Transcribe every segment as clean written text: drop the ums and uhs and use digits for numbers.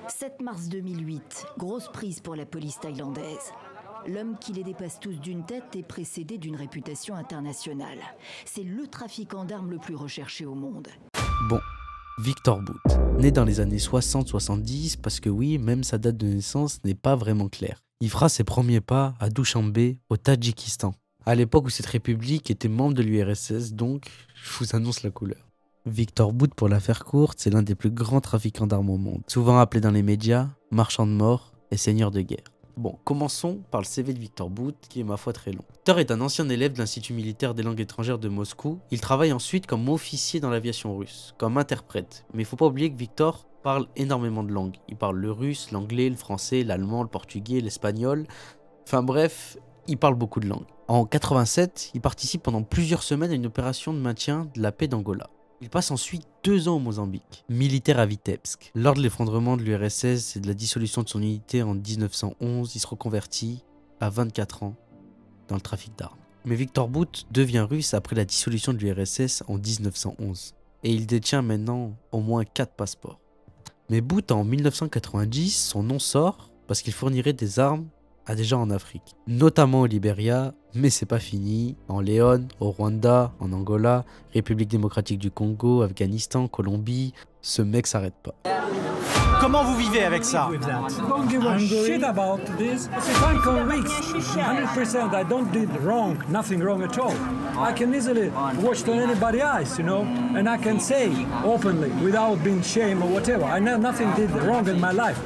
7 mars 2008, grosse prise pour la police thaïlandaise. L'homme qui les dépasse tous d'une tête est précédé d'une réputation internationale. C'est le trafiquant d'armes le plus recherché au monde. Bon, Victor Bout, né dans les années 60-70, parce que oui, même sa date de naissance n'est pas vraiment claire. Il fera ses premiers pas à Dushanbe, au Tadjikistan, à l'époque où cette république était membre de l'URSS, donc je vous annonce la couleur. Victor Bout, pour la faire courte, c'est l'un des plus grands trafiquants d'armes au monde, souvent appelé dans les médias marchand de mort et seigneur de guerre. Bon, commençons par le CV de Victor Bout, qui est ma foi très long. Victor est un ancien élève de l'Institut militaire des langues étrangères de Moscou. Il travaille ensuite comme officier dans l'aviation russe, comme interprète. Mais il faut pas oublier que Victor parle énormément de langues. Il parle le russe, l'anglais, le français, l'allemand, le portugais, l'espagnol. Enfin bref, il parle beaucoup de langues. En 87, il participe pendant plusieurs semaines à une opération de maintien de la paix d'Angola. Il passe ensuite 2 ans au Mozambique, militaire à Vitebsk. Lors de l'effondrement de l'URSS et de la dissolution de son unité en 1911, il se reconvertit à 24 ans dans le trafic d'armes. Mais Victor Bout devient russe après la dissolution de l'URSS en 1911. Et il détient maintenant au moins 4 passeports. Mais Bout, en 1990, son nom sort parce qu'il fournirait des armes à des gens en Afrique, notamment au Libéria, mais c'est pas fini, en Léone, au Rwanda, en Angola, République démocratique du Congo, Afghanistan, Colombie, ce mec s'arrête pas. Comment vous vivez avec ça? Don't give a shit about this. It's a fine for weeks. 100% I don't did wrong, nothing wrong at all. I can easily watch to anybody's eyes, you know, and I can say openly without being shame or whatever. I know nothing did wrong in my life.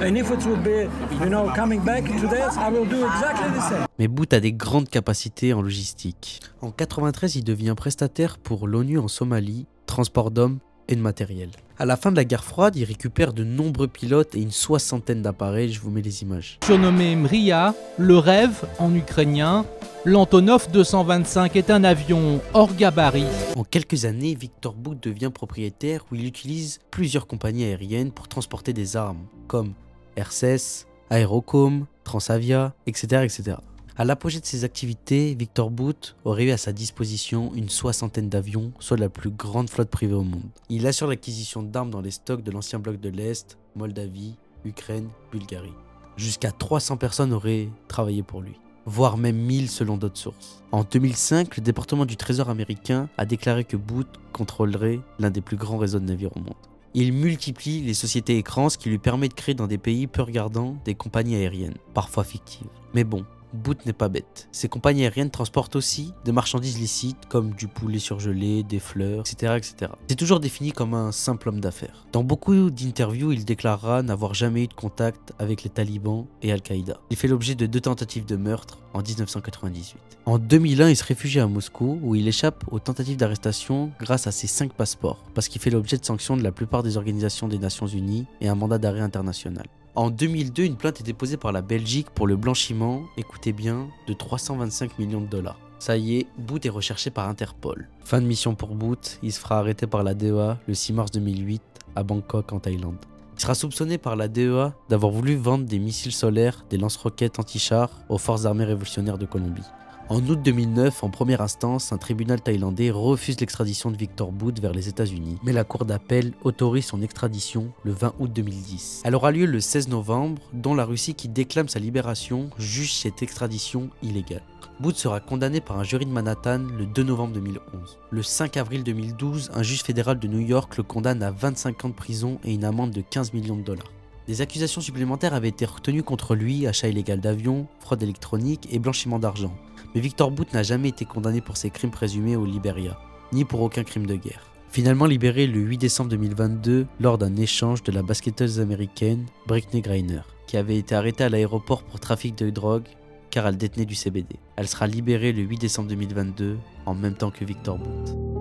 And if it would be, you know, coming back to this, I will do exactly the same. Mais Bout a des grandes capacités en logistique. En 93, il devient prestataire pour l'ONU en Somalie, transport d'hommes et de matériel. À la fin de la guerre froide, il récupère de nombreux pilotes et une 60aine d'appareils, je vous mets les images. Surnommé Mria, le rêve en ukrainien, l'Antonov 225 est un avion hors gabarit. En quelques années, Victor Bout devient propriétaire où il utilise plusieurs compagnies aériennes pour transporter des armes, comme RCS, Aerocom, Transavia, etc. etc. À l'apogée de ses activités, Victor Bout aurait eu à sa disposition une 60aine d'avions, soit la plus grande flotte privée au monde. Il assure l'acquisition d'armes dans les stocks de l'ancien bloc de l'Est, Moldavie, Ukraine, Bulgarie. Jusqu'à 300 personnes auraient travaillé pour lui, voire même 1000 selon d'autres sources. En 2005, le département du Trésor américain a déclaré que Bout contrôlerait l'un des plus grands réseaux de navires au monde. Il multiplie les sociétés écrans, ce qui lui permet de créer dans des pays peu regardants des compagnies aériennes, parfois fictives. Mais bon, Bout n'est pas bête. Ces compagnies aériennes transportent aussi des marchandises licites comme du poulet surgelé, des fleurs, etc. etc. C'est toujours défini comme un simple homme d'affaires. Dans beaucoup d'interviews, il déclarera n'avoir jamais eu de contact avec les talibans et Al-Qaïda. Il fait l'objet de 2 tentatives de meurtre en 1998. En 2001, il se réfugie à Moscou où il échappe aux tentatives d'arrestation grâce à ses 5 passeports, parce qu'il fait l'objet de sanctions de la plupart des organisations des Nations Unies et un mandat d'arrêt international. En 2002, une plainte est déposée par la Belgique pour le blanchiment, écoutez bien, de 325 millions de dollars. Ça y est, Bout est recherché par Interpol. Fin de mission pour Bout, il se fera arrêter par la DEA le 6 mars 2008 à Bangkok en Thaïlande. Il sera soupçonné par la DEA d'avoir voulu vendre des missiles solaires, des lance-roquettes anti-chars aux forces armées révolutionnaires de Colombie. En août 2009, en première instance, un tribunal thaïlandais refuse l'extradition de Victor Bout vers les États-Unis, mais la cour d'appel autorise son extradition le 20 août 2010. Elle aura lieu le 16 novembre, dont la Russie, qui déclame sa libération, juge cette extradition illégale. Bout sera condamné par un jury de Manhattan le 2 novembre 2011. Le 5 avril 2012, un juge fédéral de New York le condamne à 25 ans de prison et une amende de 15 millions de dollars. Des accusations supplémentaires avaient été retenues contre lui, achat illégal d'avions, fraude électronique et blanchiment d'argent. Mais Victor Bout n'a jamais été condamné pour ses crimes présumés au Libéria, ni pour aucun crime de guerre. Finalement libéré le 8 décembre 2022 lors d'un échange de la basketteuse américaine Brittney Griner, qui avait été arrêtée à l'aéroport pour trafic de drogue car elle détenait du CBD. Elle sera libérée le 8 décembre 2022 en même temps que Victor Bout.